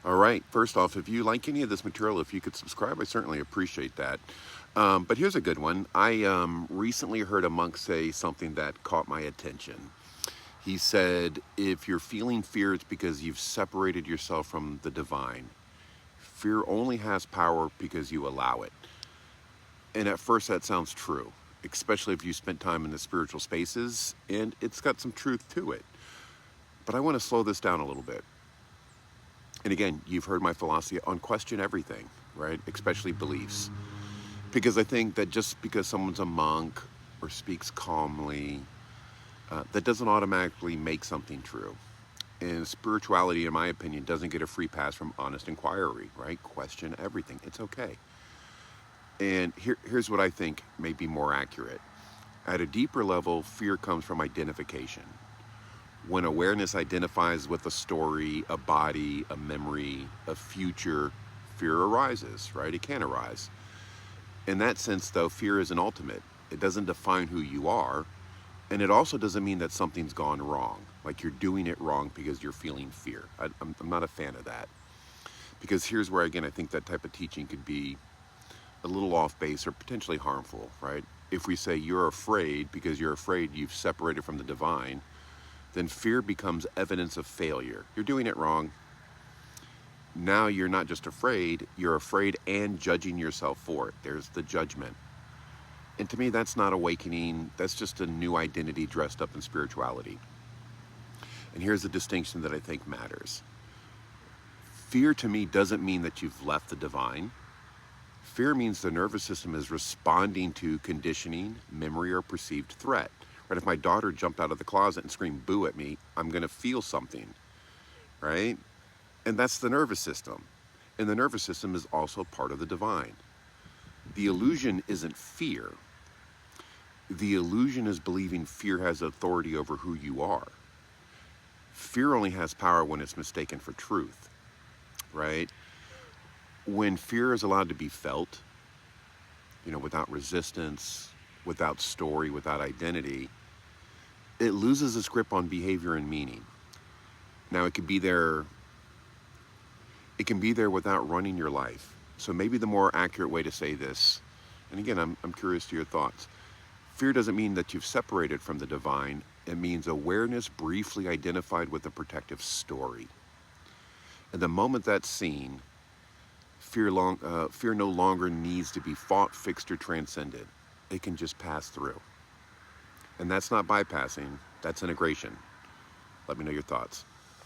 All right. First off, if you like any of this material, if you could subscribe, I certainly appreciate that. But here's a good one. I recently heard a monk say something that caught my attention. He said, if you're feeling fear, it's because you've separated yourself from the divine. Fear only has power because you allow it. And at first that sounds true, especially if you spent time in the spiritual spaces, and it's got some truth to it. But I want to slow this down a little bit. And again, you've heard my philosophy on question everything, right? Especially beliefs. Because I think that just because someone's a monk or speaks calmly, that doesn't automatically make something true. And spirituality, in my opinion, doesn't get a free pass from honest inquiry, right? Question everything. It's okay. And here's what I think may be more accurate. At a deeper level, fear comes from identification. When awareness identifies with a story, a body, a memory, a future, fear arises, right? It can arise. In that sense, though, fear isn't ultimate. It doesn't define who you are. And it also doesn't mean that something's gone wrong, like you're doing it wrong because you're feeling fear. I'm not a fan of that. Because here's where, again, I think that type of teaching could be a little off base or potentially harmful, right? If we say you're afraid because you're afraid you've separated from the divine, then fear becomes evidence of failure. You're doing it wrong. Now you're not just afraid, you're afraid and judging yourself for it. There's the judgment. And to me, that's not awakening. That's just a new identity dressed up in spirituality. And here's the distinction that I think matters. Fear to me doesn't mean that you've left the divine. Fear means the nervous system is responding to conditioning, memory, or perceived threat. Right? If my daughter jumped out of the closet and screamed boo at me, I'm going to feel something, right? And that's the nervous system. And the nervous system is also part of the divine. The illusion isn't fear. The illusion is believing fear has authority over who you are. Fear only has power when it's mistaken for truth, right? When fear is allowed to be felt, without resistance, without story, without identity, it loses its grip on behavior and meaning. Now, it can be there without running your life. So maybe the more accurate way to say this, and again, I'm curious to your thoughts. Fear doesn't mean that you've separated from the divine. It means awareness briefly identified with a protective story. And the moment that's seen, fear no longer needs to be fought, fixed, or transcended. It can just pass through. And that's not bypassing, that's integration. Let me know your thoughts.